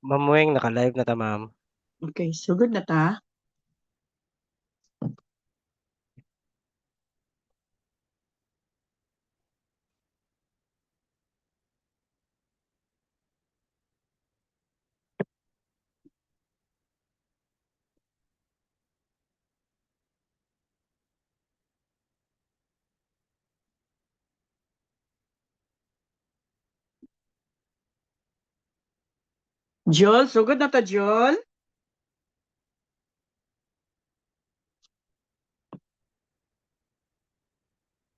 Ma'am Weng, naka-live na ta, ma'am. Okay, so good na ta. Joel, so good na ta, Joel.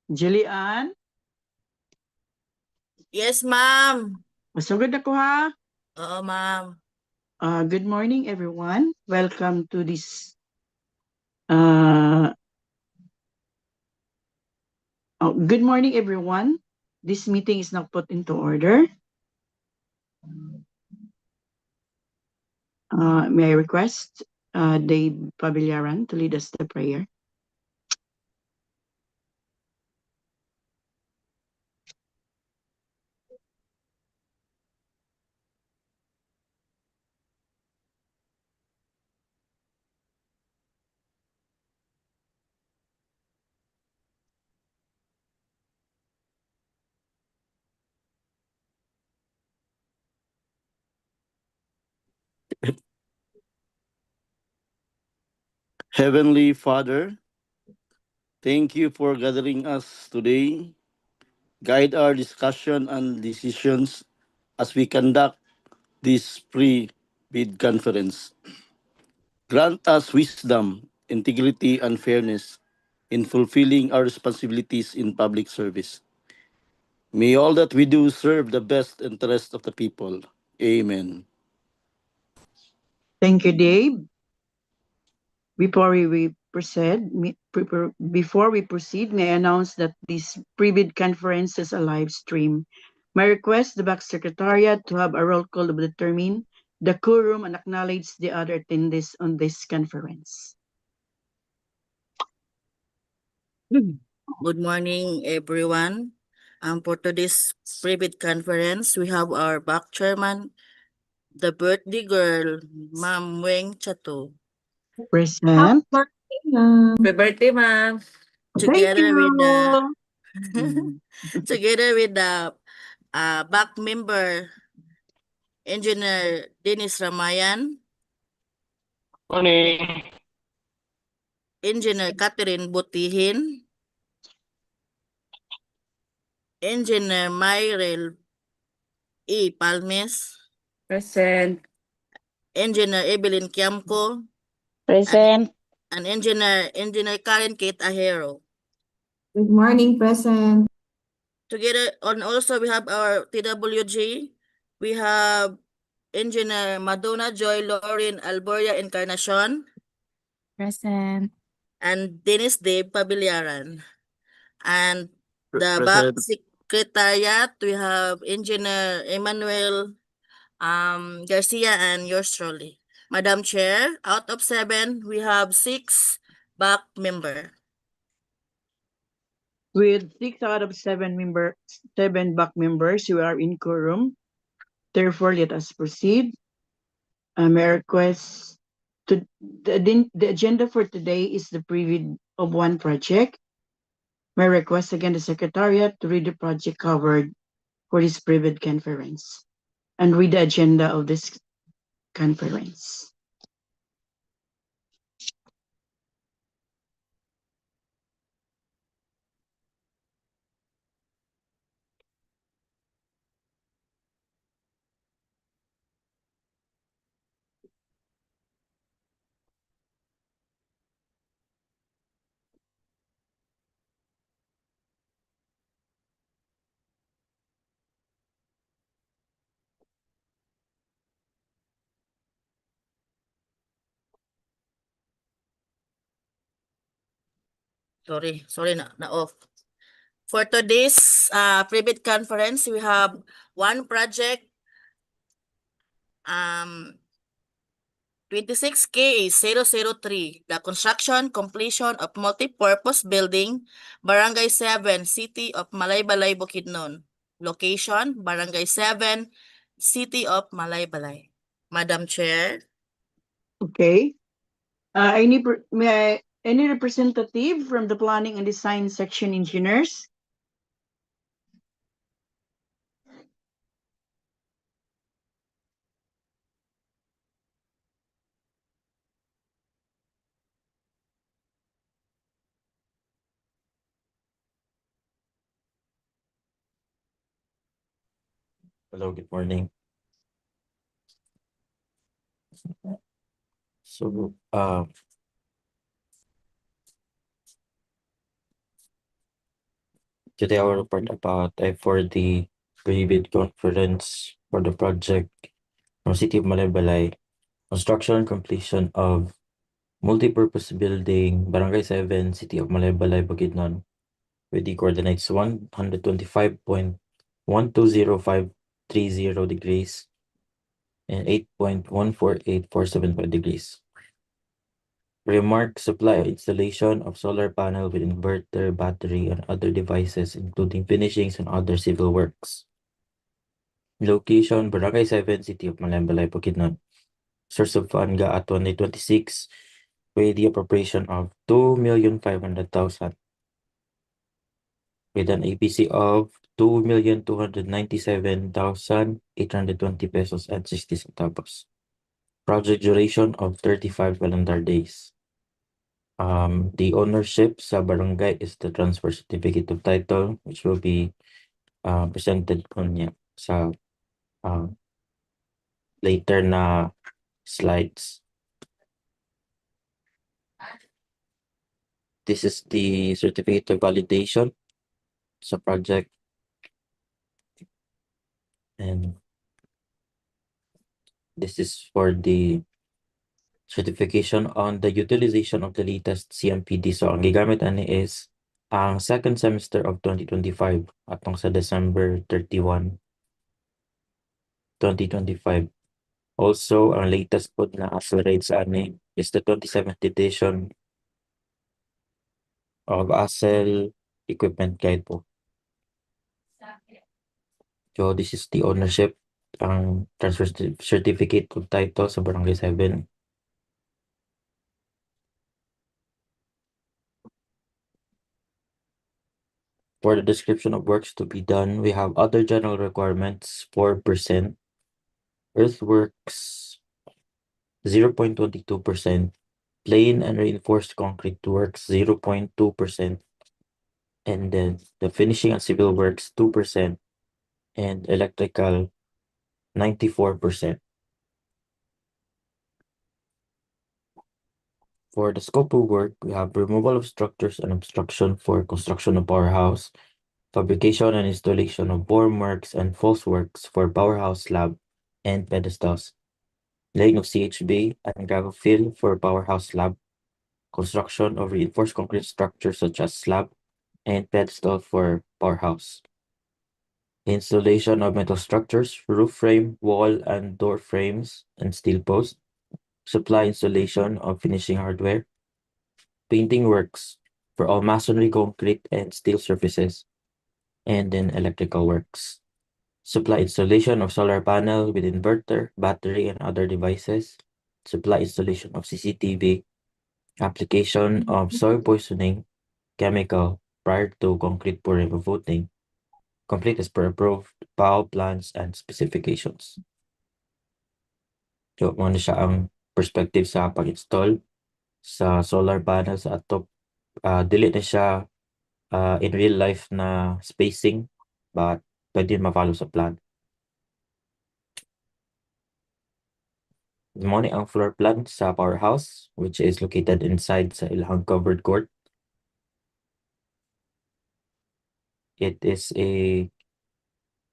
Jillian, Yes, ma'am. so good na ko ha. Oo, ma'am. Good morning, everyone. Welcome to this good morning, everyone. This meeting is now put into order. May I request Dave Pabillaran to lead us the prayer? Heavenly Father, thank you for gathering us today. Guide our discussion and decisions as we conduct this pre-bid conference. Grant us wisdom, integrity, and fairness in fulfilling our responsibilities in public service. May all that we do serve the best interest of the people. Amen. Thank you, Dave. Before we proceed, may I announce that this pre-bid conference is a live stream. May I request the back secretariat to have a roll call to determine the quorum and acknowledge the other attendees on this conference. Good morning, everyone. For today's pre-bid conference, we have our back chairman, the birthday girl, Ma'am Weng Chato. Present. Happy birthday, ma'am. Together with the together with the back member, Engineer Dennis Ramayan, Morning. Engineer Catherine Butihin, Engineer Myrel E. Palmes, Present. Engineer Evelyn Kiamco, Present. and Engineer Karen Kate Ahero. Good morning, present. Together, and also we have our TWG. We have Engineer Madonna Joy Lauren Alboria Encarnacion Present. and Dennis Dave Pabillaran. And the back Present. secretariat, we have Engineer Emmanuel Garcia and yours truly. Madam Chair, out of 7, we have 6 back member. With 6 out of 7 back members, we are in quorum. Therefore, let us proceed. May I request the agenda for today is the preview of one project. May I request again the Secretariat to read the project covered for this private conference and read the agenda of this conference. Sorry na off. For today's private conference, we have one project, 26K 003, the construction completion of multi-purpose building, Barangay 7, City of Malaybalay, Bukidnon. Location, Barangay 7, City of Malaybalay. Madam Chair. Okay. Any representative from the planning and design section engineers? Hello, good morning. So, today I will report about for the private conference for the project from City of Malaybalay, construction completion of multi-purpose building, Barangay 7, City of Malaybalay, Bukidnon, with the coordinates 125.120.530 degrees and 8.148475 degrees. Remark supply installation of solar panel with inverter, battery, and other devices, including finishings and other civil works. Location, Barangay 7, City of Malaybalay, Bukidnon. Source of fund at 2026 with the appropriation of 2,500,000 with an APC of 2,297,820 pesos and 60 centavos. Project duration of 35 calendar days. The ownership sa barangay is the transfer certificate of title, which will be presented on niya sa later na slides. This is the certificate of validation sa project. And this is for the certification on the utilization of the latest CMPD. So, ang gigamit ani is ang second semester of 2025 atong sa December 31, 2025. Also, ang latest po na accelerate sa ani is the 27th edition of ASEL Equipment Guide po. So, this is the ownership, ang transfer certificate of title sa Barangay 7. For the description of works to be done, we have other general requirements, 4%, earthworks, 0.22%, plain and reinforced concrete works, 0.2%, and then the finishing and civil works, 2%, and electrical, 94%. For the scope of work, we have removal of structures and obstruction for construction of powerhouse, fabrication and installation of formworks and falseworks for powerhouse slab and pedestals, laying of CHB and gravel fill for powerhouse slab, construction of reinforced concrete structures such as slab and pedestal for powerhouse, installation of metal structures, roof frame, wall and door frames, and steel posts, supply installation of finishing hardware, painting works for all masonry, concrete, and steel surfaces, and then electrical works. Supply installation of solar panel with inverter, battery, and other devices. Supply installation of CCTV. Application of soil poisoning chemical prior to concrete pouring or voting. Complete as per approved PAO plans and specifications. So, mo na siya ang perspective sa pag-install sa solar panel sa atop. Dili na siya in real life na spacing, but pwede ma-follow sa plan. Mo ni ang floor plan sa powerhouse, which is located inside sa ilang covered court. It is a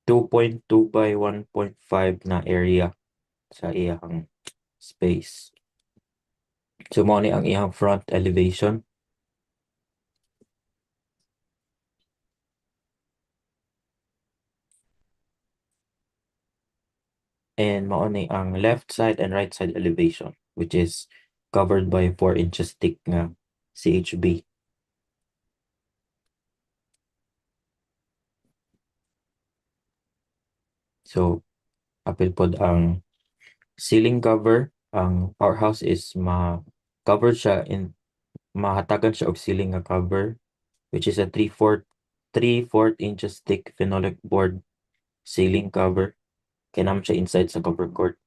2.2 by 1.5 na area sa iyang space. So, mo ni ang iyang front elevation. And mao ni ang left side and right side elevation, which is covered by 4 inches thick nga CHB. So, apil pod ang ceiling cover. Ang powerhouse is covered siya in mahatagan siya og ceiling nga cover, which is a 3/4 inches thick phenolic board ceiling cover. Kinam siya inside sa cover court.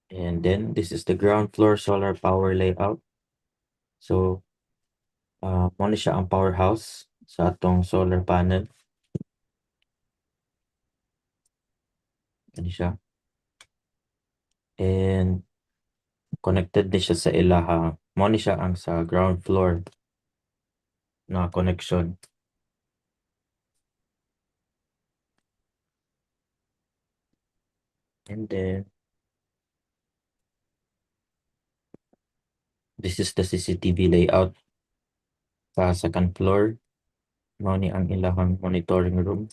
And then this is the ground floor solar power layout. So, mo ni siya ang powerhouse sa atong solar panel. Ano siya? And connected din siya sa ilaha. Mo ni siya ang sa ground floor na connection. And then this is the CCTV layout sa second floor. Mo ni ang ilahang monitoring room.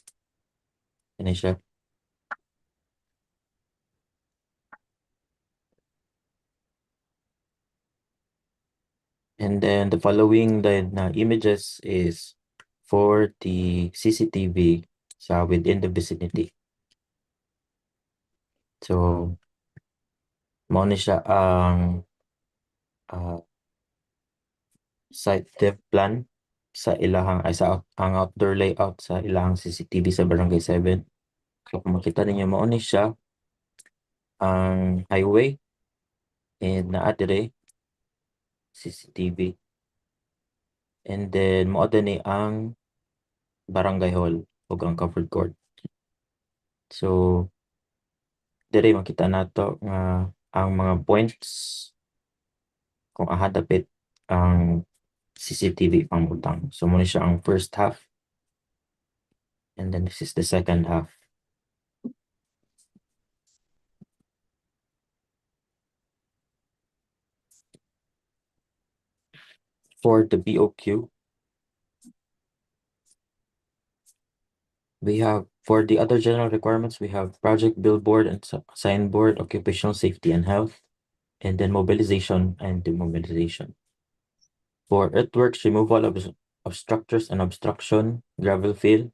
Ano siya? And then the following na images is for the CCTV sa within the vicinity. So, mo ni siya ang site dev plan sa ilahang ang outdoor layout sa ilahang CCTV sa Barangay 7. So, kung makita ninyo, mo ni siya ang highway and naa dire CCTV. And then mo ni ang barangay hall ug ang covered court. So, dire makita nato nga ang mga points kung aha dapit ang CCTV pangutang. So muna siya ang first half. And then this is the second half. For the BOQ, we have, for the other general requirements, we have project billboard and signboard, occupational safety and health, and then mobilization and demobilization. For earthworks, removal of structures and obstruction, gravel fill.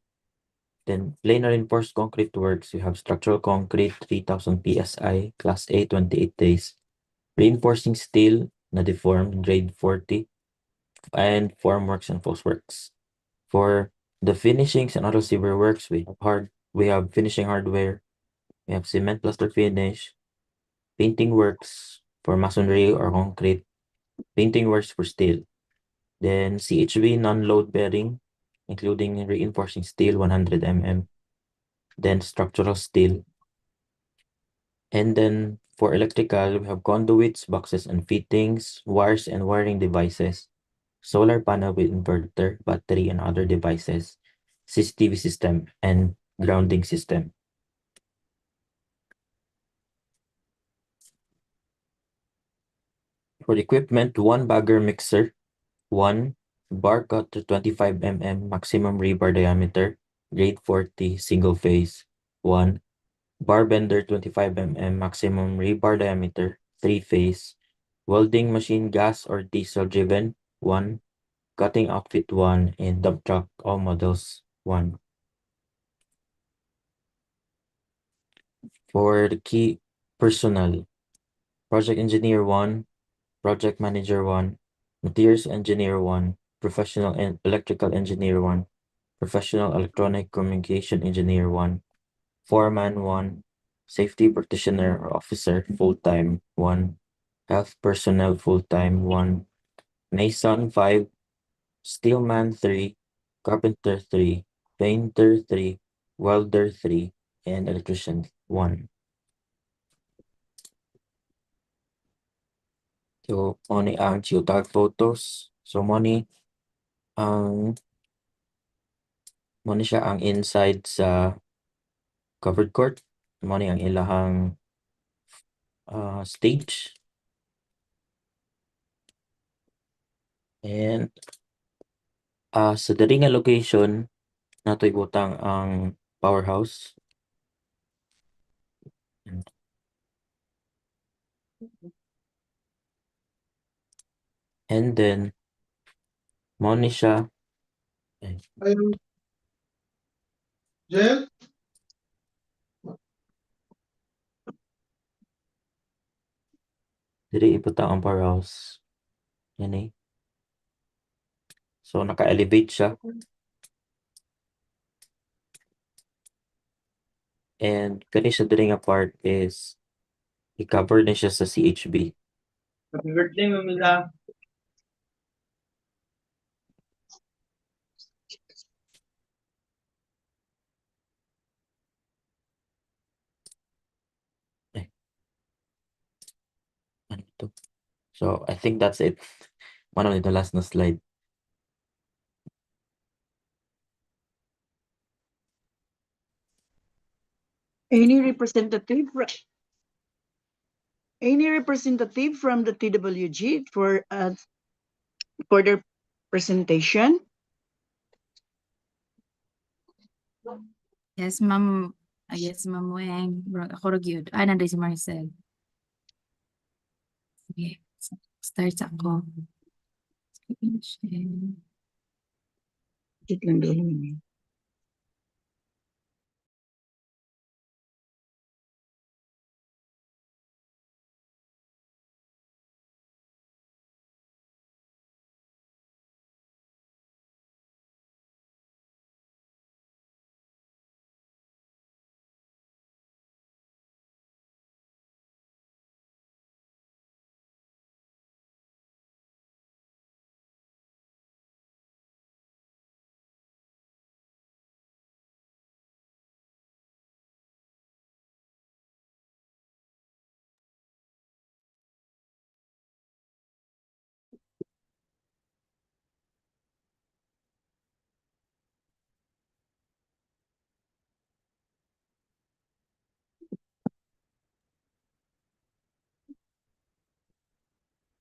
Then planar reinforced concrete works, we have structural concrete, 3,000 PSI, class A, 28 days. Reinforcing steel na deformed, grade 40, and formworks and false works. For the finishings and other civil works, we have finishing hardware, we have cement plaster finish, painting works for masonry or concrete, painting works for steel. Then CHV non-load bearing, including reinforcing steel 100 mm. Then structural steel. And then for electrical, we have conduits, boxes and fittings, wires and wiring devices, solar panel with inverter, battery and other devices, CCTV system, and grounding system. For the equipment, 1 bagger mixer, 1 bar cutter 25 mm maximum rebar diameter, grade 40 single phase, 1 bar bender 25 mm maximum rebar diameter, 3 phase, welding machine gas or diesel driven, 1 cutting outfit 1, and dump truck all models 1. For the key personnel, project engineer 1, project manager 1, materials engineer 1, professional and electrical engineer 1, professional electronic communication engineer 1, foreman 1, safety practitioner or officer full-time 1, health personnel full-time 1, mason 5, steelman 3, carpenter 3, painter 3, welder 3, and electrician 1. So, money ang geotag photos. So, money siya ang inside sa covered court. Money ang ilahang stage. And Sa dali nga location, nato'y butang ang powerhouse. And then, mo ni siya. Dili ibutang ang powerhouse. Yan eh. So, naka-elevate siya. And kani siya dili nga part is i-cover na siya sa CHB. Happy birthday, Mamila. Ano to? So, I think that's it. Ano nito last na slide. Any representative from the TWG for their presentation? Yes, ma'am. Yes, ma'am Weng. Ako rin yun. Nanday si Marcel. Okay. Start ako. Wait lang daw naman.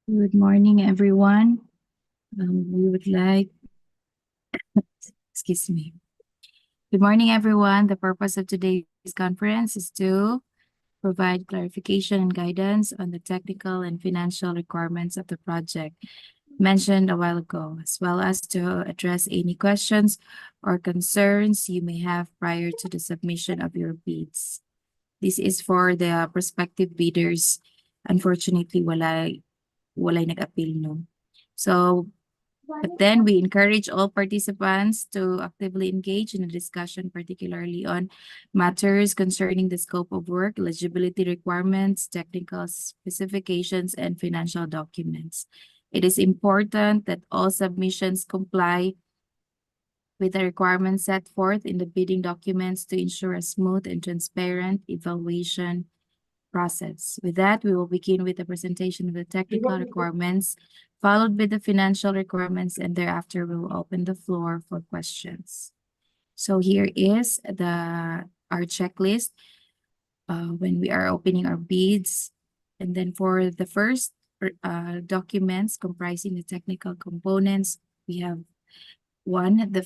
Good morning, everyone. We would like, excuse me. Good morning, everyone. The purpose of today's conference is to provide clarification and guidance on the technical and financial requirements of the project mentioned a while ago, as well as to address any questions or concerns you may have prior to the submission of your bids. This is for the prospective bidders. Unfortunately, walay nag-appeal, no? So, but then we encourage all participants to actively engage in a discussion, particularly on matters concerning the scope of work, eligibility requirements, technical specifications, and financial documents. It is important that all submissions comply with the requirements set forth in the bidding documents to ensure a smooth and transparent evaluation process. With that, we will begin with the presentation of the technical requirements, followed by the financial requirements, and thereafter we will open the floor for questions. So here is our checklist when we are opening our bids. And then for the first documents comprising the technical components, we have one, the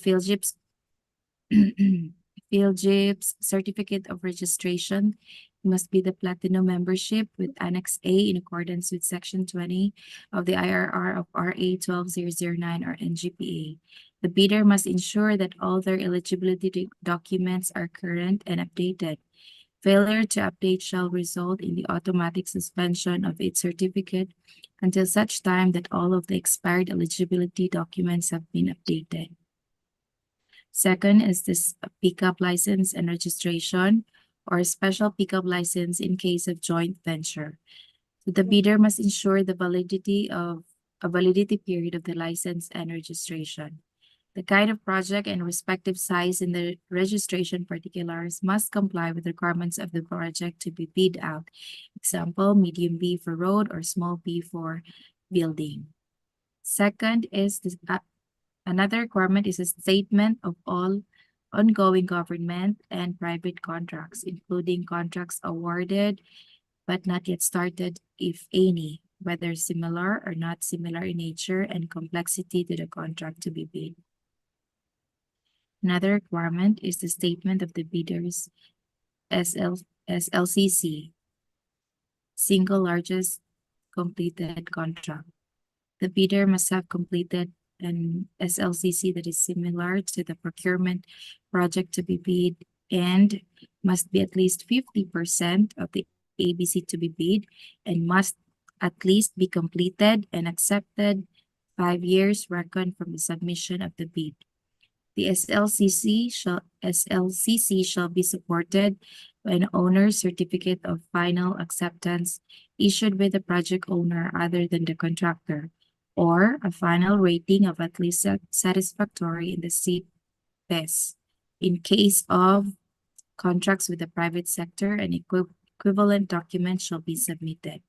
PhilGIP's certificate of registration must be the platinum membership with Annex A in accordance with Section 20 of the IRR of RA 12009 or NGPA. The bidder must ensure that all their eligibility documents are current and updated. Failure to update shall result in the automatic suspension of its certificate until such time that all of the expired eligibility documents have been updated. Second is this pickup license and registration or special pickup license in case of joint venture. So the bidder must ensure the validity period of the license and registration. The kind of project and respective size in the registration particulars must comply with requirements of the project to be bid out. Example, medium B for road or small b for building. Second is this, another requirement is a statement of all ongoing government and private contracts, including contracts awarded but not yet started, if any, whether similar or not similar in nature and complexity to the contract to be bid. Another requirement is the statement of the bidder's SLCC, single largest completed contract. The bidder must have completed an SLCC that is similar to the procurement project to be bid and must be at least 50% of the ABC to be bid and must at least be completed and accepted 5 years reckoned from the submission of the bid. The SLCC shall be supported by an owner's certificate of final acceptance issued by the project owner other than the contractor, or a final rating of at least satisfactory in the CPES. In case of contracts with the private sector, an equivalent document shall be submitted.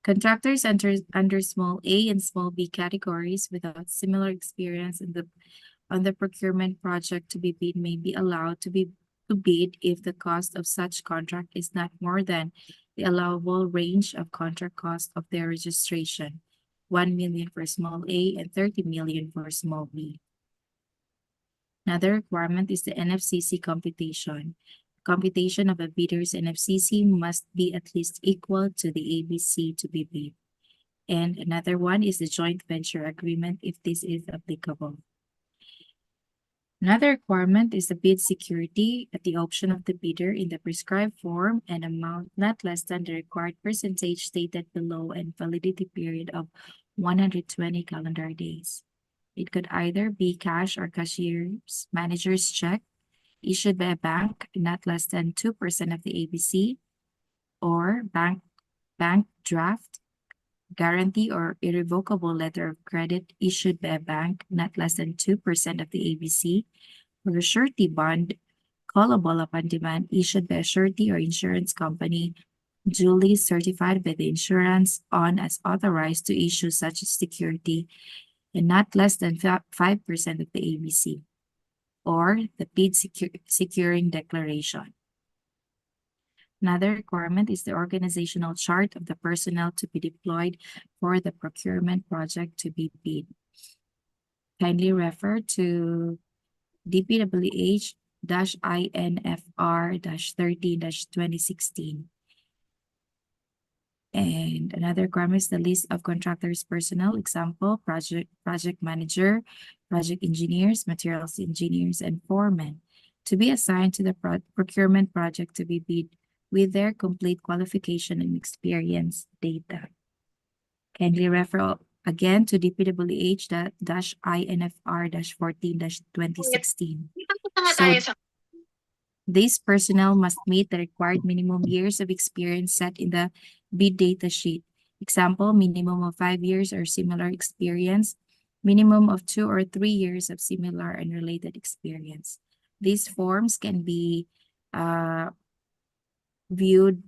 Contractors under small a and small b categories without similar experience on the procurement project to be bid may be allowed to bid if the cost of such contract is not more than the allowable range of contract cost of their registration, 1 million for small a and 30 million for small b. Another requirement is the NFCC computation. Computation of a bidder's NFCC must be at least equal to the ABC to be bid. And another one is the joint venture agreement if this is applicable. Another requirement is the bid security at the option of the bidder in the prescribed form and amount not less than the required percentage stated below and validity period of 120 calendar days. It could either be cash or cashier's manager's check issued by a bank not less than 2% of the ABC, or bank draft, guarantee or irrevocable letter of credit issued by a bank not less than 2% of the ABC, or a surety bond callable upon demand issued by a surety or insurance company duly certified by the insurance on as authorized to issue such a security and not less than 5% of the ABC, or the bid securing declaration. Another requirement is the organizational chart of the personnel to be deployed for the procurement project to be bid. Kindly refer to DPWH-INFR-13-2016. And another requirement is the list of contractors' personnel, example, project manager, project engineers, materials engineers, and foremen, to be assigned to the procurement project to be bid with their complete qualification and experience data. Kindly refer again to DPWH-INFR-14-2016. So these personnel must meet the required minimum years of experience set in the bid data sheet. Example, minimum of 5 years or similar experience, minimum of 2 or 3 years of similar and related experience. These forms can be viewed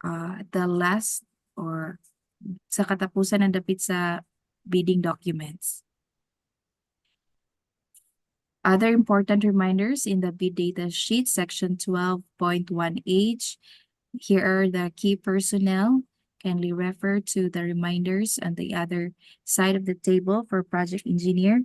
the last or sa katapusan ng dapit sa bidding documents. Other important reminders in the bid data sheet, section 12.1H. Here are the key personnel. Kindly refer to the reminders on the other side of the table for project engineer.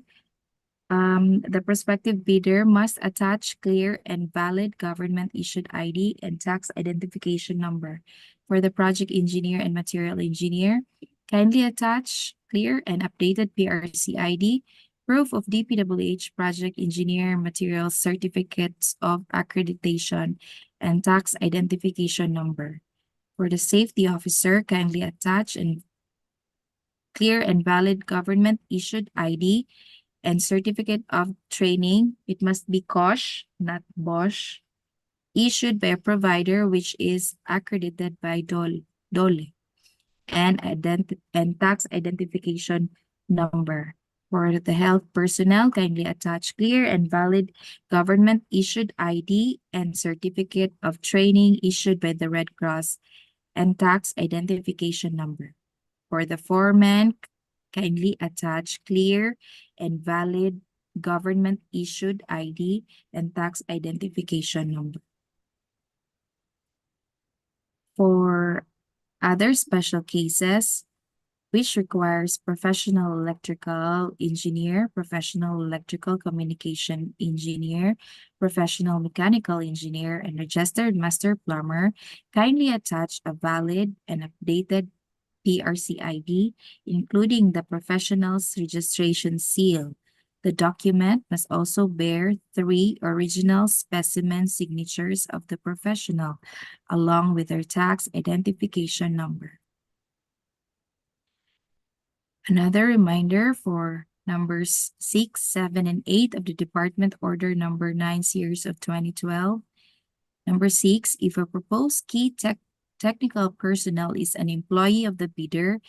The prospective bidder must attach clear and valid government-issued ID and tax identification number. For the project engineer and material engineer, kindly attach clear and updated PRC ID, proof of DPWH project engineer material certificates of accreditation, and tax identification number. For the safety officer, kindly attach and clear and valid government-issued ID and certificate of training. It must be COSH, not BOSH, issued by a provider which is accredited by DOLE, and tax identification number. For the health personnel, kindly attach clear and valid government-issued ID and certificate of training issued by the Red Cross and tax identification number. For the foreman, kindly attach clear and valid government-issued ID and tax identification number. For other special cases, which requires professional electrical engineer, professional electrical communication engineer, professional mechanical engineer, and registered master plumber, kindly attach a valid and updated PRC ID, including the professional's registration seal. The document must also bear 3 original specimen signatures of the professional, along with their tax identification number. Another reminder for numbers 6, 7, and 8 of the Department Order Number 9 Series of 2012. Number 6, if a proposed key technical personnel is an employee of the bidder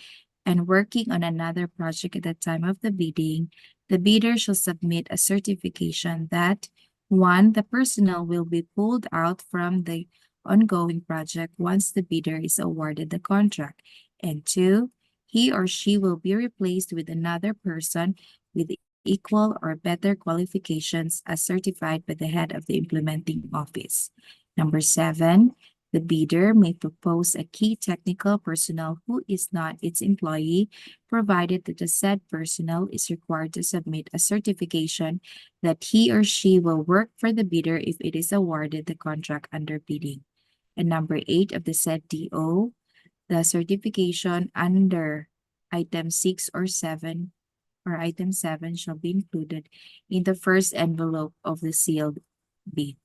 and working on another project at the time of the bidding, the bidder shall submit a certification that 1, the personnel will be pulled out from the ongoing project once the bidder is awarded the contract, and 2, he or she will be replaced with another person with equal or better qualifications as certified by the head of the implementing office. Number 7, the bidder may propose a key technical personnel who is not its employee, provided that the said personnel is required to submit a certification that he or she will work for the bidder if it is awarded the contract under bidding. And number 8 of the said DO, the certification under item 6 or 7 or item 7 shall be included in the first envelope of the sealed bid.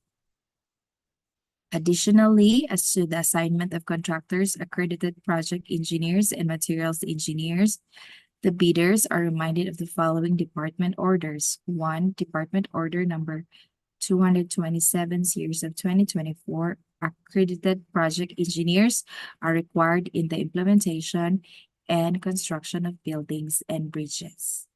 Additionally, as to the assignment of contractors, accredited project engineers, and materials engineers, the bidders are reminded of the following department orders. 1, Department Order Number 227, Series of 2024. Accredited project engineers are required in the implementation and construction of buildings and bridges.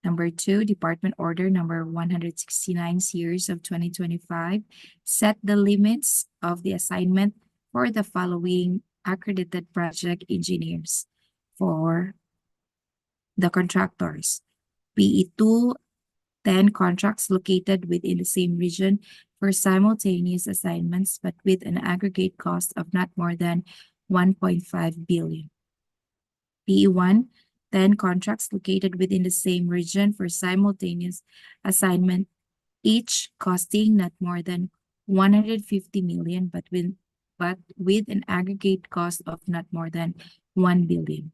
Number 2, Department Order Number 169, Series of 2025, set the limits of the assignment for the following accredited project engineers for the contractors. PE2, 10 contracts located within the same region for simultaneous assignments, but with an aggregate cost of not more than 1.5 billion. PE1, 10 contracts located within the same region for simultaneous assignment, each costing not more than 150 million, but with an aggregate cost of not more than 1 billion.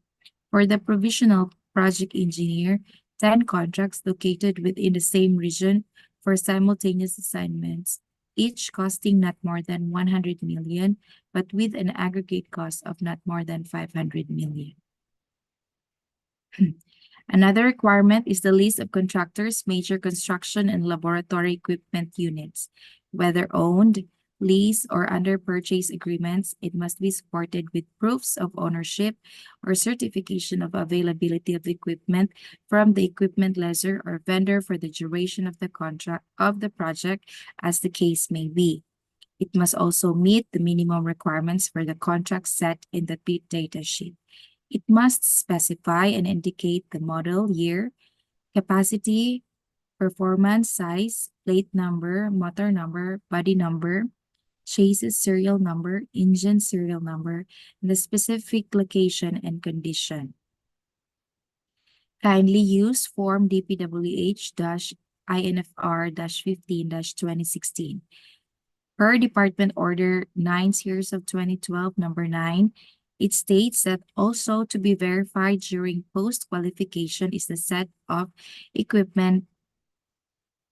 For the provisional project engineer, 10 contracts located within the same region for simultaneous assignments, each costing not more than 100 million, but with an aggregate cost of not more than 500 million. Another requirement is the list of contractors, major construction and laboratory equipment units. Whether owned, lease, or under purchase agreements, it must be supported with proofs of ownership or certification of availability of equipment from the equipment lessor or vendor for the duration of the contract of the project, as the case may be. It must also meet the minimum requirements for the contract set in the bid data sheet. It must specify and indicate the model, year, capacity, performance, size, plate number, motor number, body number, chassis serial number, engine serial number, and the specific location and condition. Kindly use Form DPWH-INFR-15-2016. Per Department Order 9 Series of 2012, Number 9, it states that also to be verified during post-qualification is the set of equipment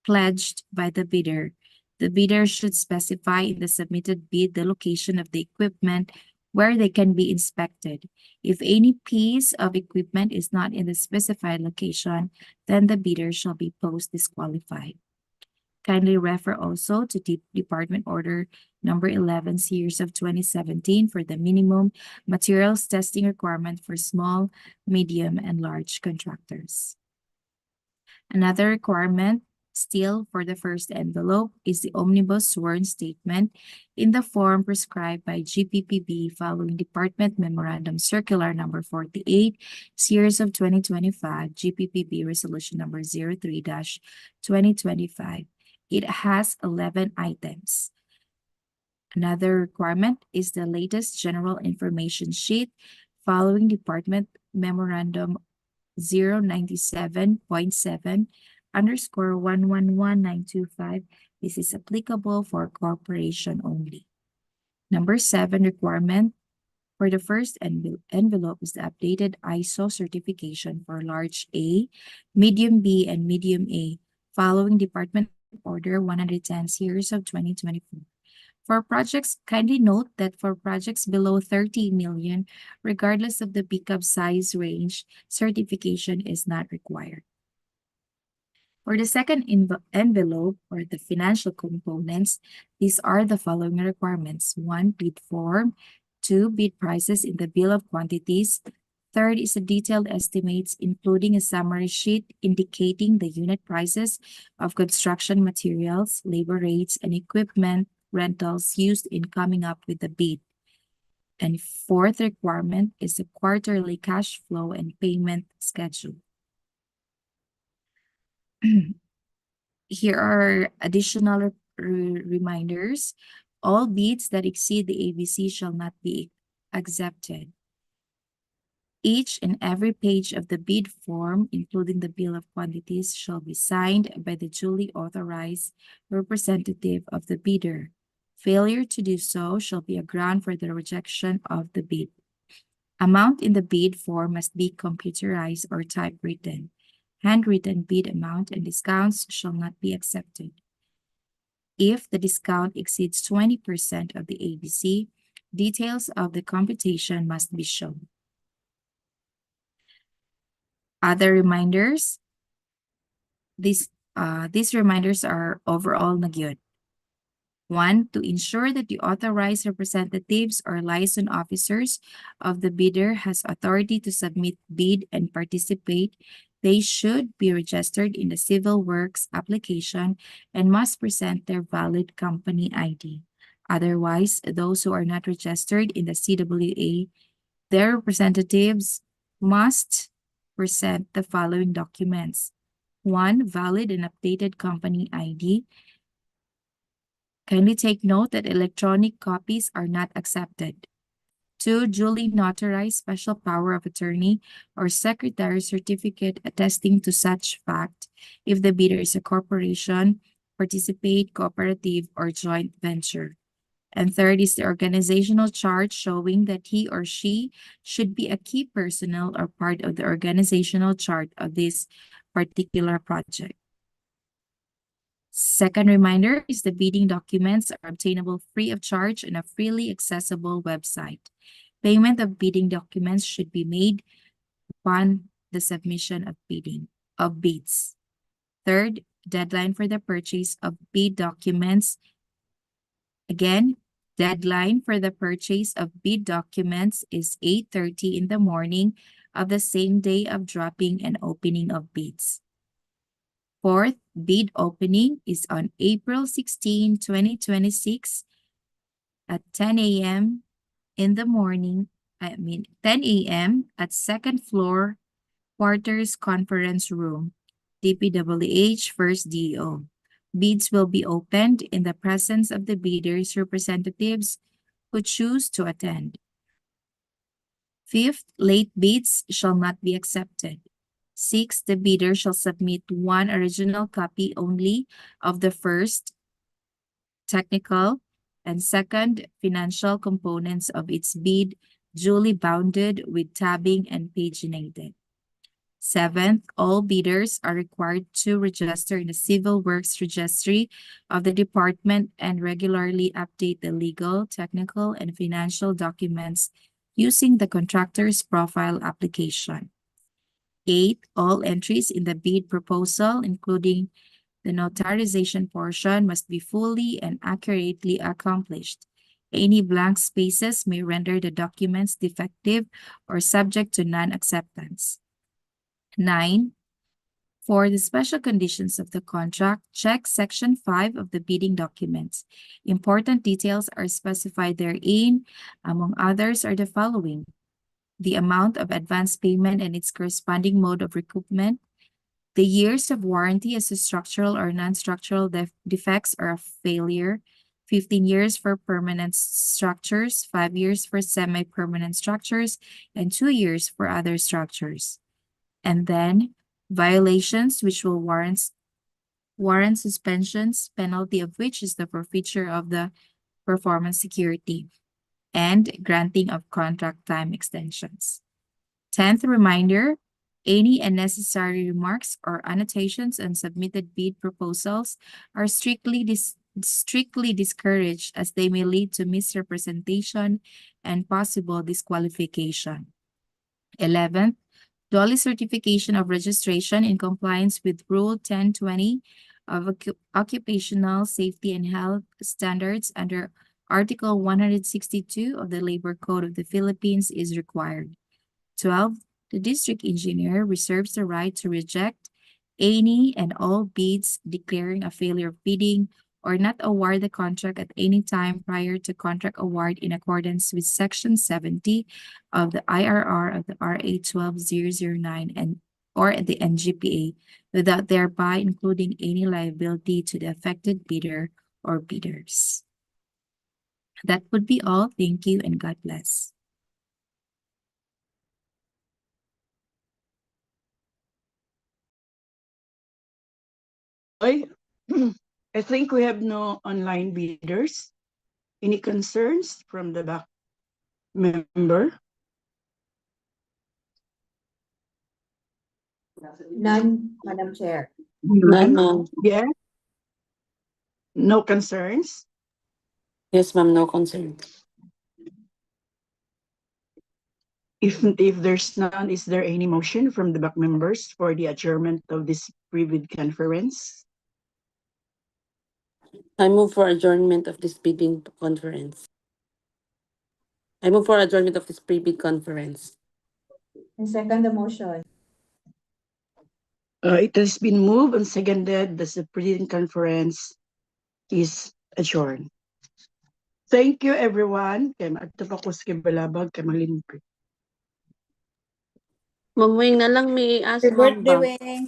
pledged by the bidder. The bidder should specify in the submitted bid the location of the equipment where they can be inspected. If any piece of equipment is not in the specified location, then the bidder shall be post-disqualified. Kindly refer also to Department Order Number 11, Series of 2017 for the minimum materials testing requirement for small, medium, and large contractors. Another requirement still for the first envelope is the omnibus sworn statement in the form prescribed by GPPB following Department Memorandum Circular Number 48, Series of 2025, GPPB Resolution Number 03-2025. It has 11 items. Another requirement is the latest general information sheet following Department Memorandum 097.7_111925. This is applicable for corporation only. Number 7, requirement for the first envelope is the updated ISO certification for large A, medium B, and medium A, following Department Order 110 series of 2024. For projects, kindly note that for projects below 30 million, regardless of the pickup size range, certification is not required. For the second envelope, or the financial components, these are the following requirements. 1, bid form. 2, bid prices in the bill of quantities. Third is a detailed estimates, including a summary sheet indicating the unit prices of construction materials, labor rates, and equipment rentals used in coming up with the bid. And fourth requirement is a quarterly cash flow and payment schedule. Here are additional reminders. All bids that exceed the ABC shall not be accepted. Each and every page of the bid form, including the bill of quantities, shall be signed by the duly authorized representative of the bidder. Failure to do so shall be a ground for the rejection of the bid. Amount in the bid form must be computerized or typewritten. Handwritten bid amount and discounts shall not be accepted. If the discount exceeds 20% of the ABC, details of the computation must be shown. Other reminders. These reminders are overall na gyud. 1, to ensure that the authorized representatives or licensed officers of the bidder has authority to submit bid and participate, they should be registered in the Civil Works application and must present their valid company ID. Otherwise, those who are not registered in the CWA, their representatives must present the following documents. 1, valid and updated company ID. Kindly take note that electronic copies are not accepted. 2, duly notarized special power of attorney or secretary certificate attesting to such fact if the bidder is a corporation, participate, cooperative, or joint venture. And third is the organizational chart showing that he or she should be a key personnel or part of the organizational chart of this particular project. Second reminder is the bidding documents are obtainable free of charge on a freely accessible website. Payment of bidding documents should be made upon the submission of bids. Third, deadline for the purchase of bid documents. Again, deadline for the purchase of bid documents is 8:30 in the morning of the same day of dropping and opening of bids. Fourth, bid opening is on April 16, 2026 at 10 a.m. in the morning, 10 a.m. at second floor, quarters conference room, DPWH First DEO. Bids will be opened in the presence of the bidder's representatives who choose to attend. Fifth, late bids shall not be accepted. Sixth, the bidder shall submit one original copy only of the first technical and second financial components of its bid, duly bounded with tabbing and paginated. Seventh, all bidders are required to register in the Civil Works Registry of the department and regularly update the legal, technical, and financial documents using the contractor's profile application. 8, all entries in the bid proposal, including the notarization portion, must be fully and accurately accomplished. Any blank spaces may render the documents defective or subject to non-acceptance. 9, for the special conditions of the contract, check Section 5 of the bidding documents. Important details are specified therein. Among others are the following: the amount of advance payment and its corresponding mode of recoupment, the years of warranty as to structural or non-structural defects or a failure, 15 years for permanent structures, 5 years for semi-permanent structures, and 2 years for other structures. And then violations which will warrant suspensions, penalty of which is the forfeiture of the performance security, and granting of contract time extensions. 10th reminder, any unnecessary remarks or annotations on submitted bid proposals are strictly discouraged, as they may lead to misrepresentation and possible disqualification. 11th, duly certification of registration in compliance with Rule 1020 of Occupational Safety and Health Standards under Article 162 of the Labor Code of the Philippines is required. 12, the district engineer reserves the right to reject any and all bids declaring a failure of bidding or not award the contract at any time prior to contract award in accordance with Section 70 of the IRR of the RA 12009 and or the NGPA, without thereby including any liability to the affected bidder or bidders. That would be all. Thank you and God bless. I think we have no online bidders. Any concerns from the back member? None, Madam Chair. None, ma'am. Yeah. No concerns? Yes, ma'am, no concern. If there's none, is there any motion from the back members for the adjournment of this pre-bid conference? I move for adjournment of this bidding conference. I move for adjournment of this pre-bid conference. I second the motion. It has been moved and seconded that the pre-bid conference is adjourned. Thank you, everyone. Kay maatapakos kay balabag kay malimpi. Ma'am Wing na lang may ask, Happy ma'am. birthday, ba? Wing.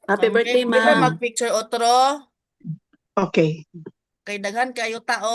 Happy birthday, Di ba ma'am. mag-picture otro? Okay. Kay daghan kayo tao.